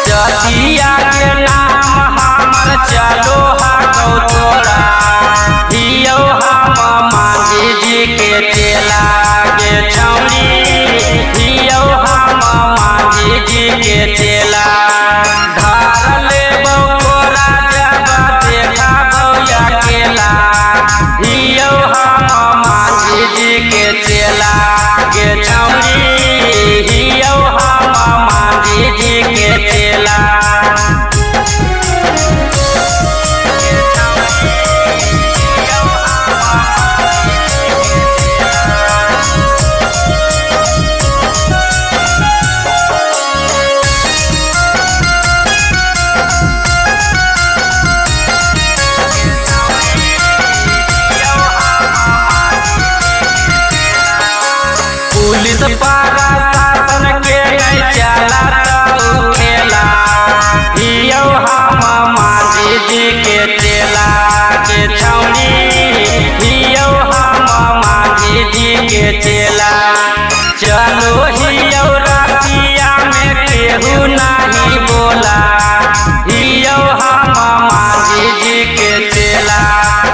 जतिया के नाम हमर चलो हाथो तोरा दियो हम मांझी जी के चेला के छौरी दियो हम मांझी जी के चेला धार ले बौरा जब देखा बौया केला दियो हम मांझी जी के चेला के छौरी दियो हम मांझी जी के चेला। पुलिस पारा शासन के नहीं चला तो खेला दियो हम मांझी जी के चेला के छौरी दियो हम मांझी जी के चेला चलो हियो रातिया में केहू नहीं बोला दियो हम मांझी जी के चेला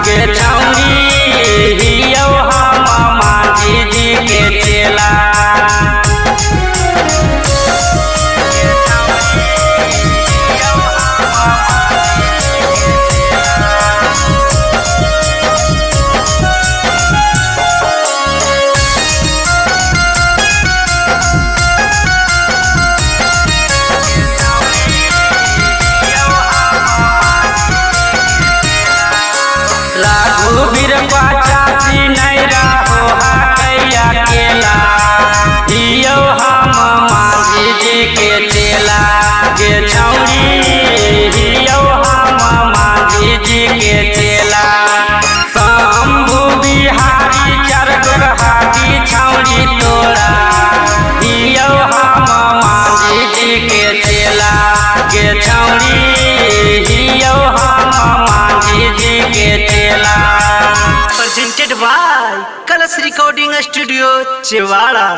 के छौरी दियो हम मांझी जी के चेला। रघुवीर पचासी नहीं रहो कैया केला दियो हम मांझी जी के चेला के छौरी दियो हम मांझी जी के चेला शंभु बिहारी चरगोर हाथी छौरी तोरा दियो हम मांझी जी के चेला के छौरी दियो हम मांझी जी के चेला। Presented by Colors Recording Studio, Chewala।